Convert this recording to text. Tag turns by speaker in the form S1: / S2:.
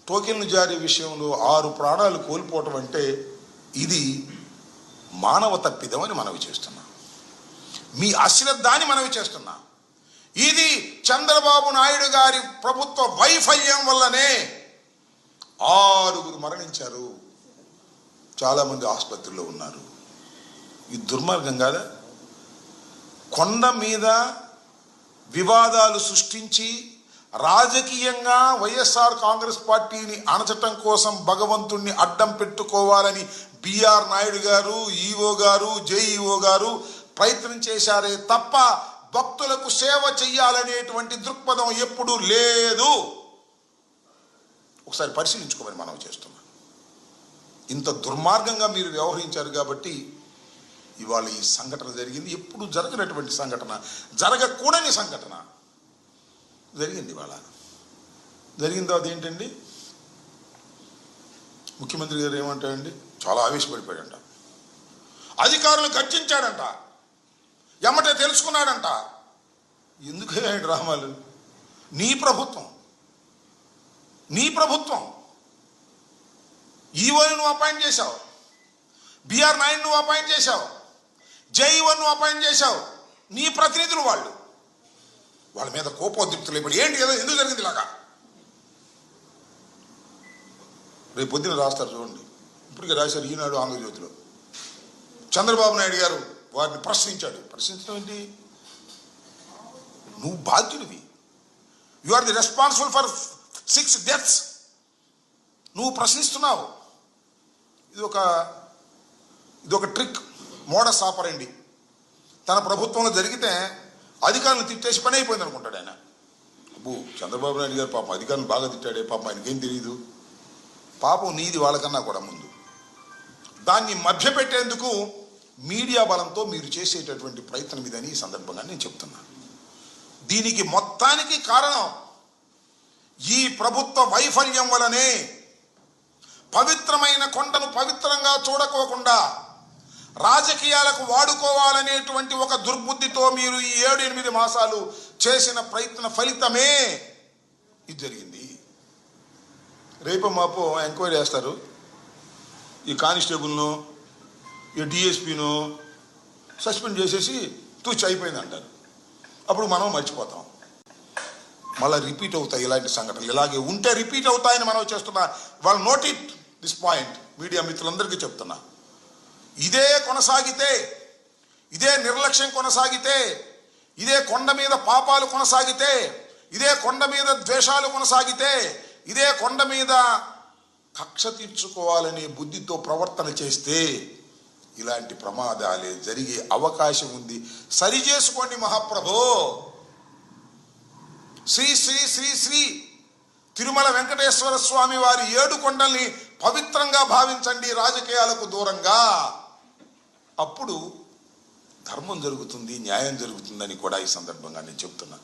S1: టోకెన్లు జారీ విషయంలో 6 ప్రాణాలు కోల్పోవటం అంటే ఇది మానవ తప్పిదమని మనవి చేస్తున్నాం. మీ అశ్రద్ధ అని మనవి చేస్తున్నాం. ఇది చంద్రబాబు నాయుడు గారి ప్రభుత్వ వైఫల్యం వల్లనే 6 మరణించారు, చాలామంది ఆసుపత్రిలో ఉన్నారు. ఇది దుర్మార్గం కాదా? కొండ మీద వివాదాలు సృష్టించి రాజకీయంగా వైఎస్ఆర్ కాంగ్రెస్ పార్టీని అణచటం కోసం భగవంతుణ్ణి అడ్డం పెట్టుకోవాలని బిఆర్ నాయుడు గారు, ఈఓ గారు, జేఈఓ గారు ప్రయత్నం చేశారే తప్ప భక్తులకు సేవ చెయ్యాలనేటువంటి దృక్పథం ఎప్పుడూ లేదు. ఒకసారి పరిశీలించుకోమని మనం చేస్తున్నాం. ఇంత దుర్మార్గంగా మీరు వ్యవహరించారు కాబట్టి ఇవాళ ఈ సంఘటన జరిగింది. ఎప్పుడు జరగనటువంటి సంఘటన, జరగకూడని సంఘటన జరిగింది. ఇవాళ జరిగిన తర్వాత ఏంటండి, ముఖ్యమంత్రి గారు ఏమంటాడండి, చాలా ఆవేశపడిపోయాడంట, అధికారులు గర్జించాడంట, ఎమ్మటే తెలుసుకున్నాడంట. ఎందుకు డ్రామాలు? నీ ప్రభుత్వం ఈవోని నువ్వు అపాయింట్ చేశావు, బిఆర్ నాయుడు నువ్వు అపాయింట్ చేశావు, జేఈఓ నువ్వు అపాయింట్ చేశావు, నీ ప్రతినిధులు వాళ్ళ మీద కోపోద్రిక్తులు ఇప్పుడు ఏంటి కదా, ఎందుకు జరిగింది ఇలాగా? రేపు పొద్దున రాస్తారు చూడండి, ఇప్పటికే రాశారు ఈనాడు, ఆంధ్రజ్యోతిలో. చంద్రబాబు నాయుడు గారు వారిని ప్రశ్నించాడు. ప్రశ్నించడం ఏంటి? నువ్వు బాధ్యుడివి, you are the responsible for 6 deaths. నువ్వు ప్రశ్నిస్తున్నావు. ఇది ఒక ట్రిక్, మోడస్ ఆపరండి. తన ప్రభుత్వంలో జరిగితే అధికారులను తిట్టేసి పని అయిపోయింది అనుకుంటాడు ఆయన. చంద్రబాబు నాయుడు గారు పాపం అధికారులను బాగా తిట్టాడే, పాపం ఆయనకేం తెలియదు. పాపం నీది వాళ్ళకన్నా కూడా ముందు. దాన్ని మభ్యపెట్టేందుకు మీడియా బలంతో మీరు చేసేటటువంటి ప్రయత్నం ఇదని ఈ సందర్భంగా నేను చెప్తున్నాను. దీనికి మొత్తానికి కారణం ఈ ప్రభుత్వ వైఫల్యం వలనే. పవిత్రమైన కొండను పవిత్రంగా చూడకోకుండా రాజకీయాలకు వాడుకోవాలనేటువంటి ఒక దుర్బుద్ధితో మీరు ఈ 7-8 మాసాలు చేసిన ప్రయత్న ఫలితమే ఇది జరిగింది. రేపు మాపో ఎంక్వైరీ చేస్తారు, ఈ కానిస్టేబుల్ను, ఈ డిఎస్పీను సస్పెండ్ చేసేసి తూచి అయిపోయింది అంటారు. అప్పుడు మనం మర్చిపోతాం. మళ్ళీ రిపీట్ అవుతాయి ఇలాంటి సంఘటనలు. ఇలాగే ఉంటే రిపీట్ అవుతాయని మనం చేస్తున్నా. వాళ్ళు note it this point. Media మిత్రులందరికీ చెప్తున్నా, ఇదే కొనసాగితే, ఇదే నిర్లక్ష్యం కొనసాగితే, ఇదే కొండ మీద పాపాలు కొనసాగితే, ఇదే కొండ మీద ద్వేషాలు కొనసాగితే, ఇదే కొండ మీద కక్ష తీర్చుకోవాలనే బుద్ధితో ప్రవర్తన చేస్తే ఇలాంటి ప్రమాదాలే జరిగే అవకాశం ఉంది. సరి చేసుకోండి మహాప్రభో. శ్రీ శ్రీ శ్రీ శ్రీ తిరుమల వెంకటేశ్వర స్వామి వారి 7 కొండల్ని పవిత్రంగా భావించండి, రాజకీయాలకు దూరంగా. అప్పుడు ధర్మం జరుగుతుంది, న్యాయం జరుగుతుందని కూడా ఈ సందర్భంగా నేను చెప్తున్నా.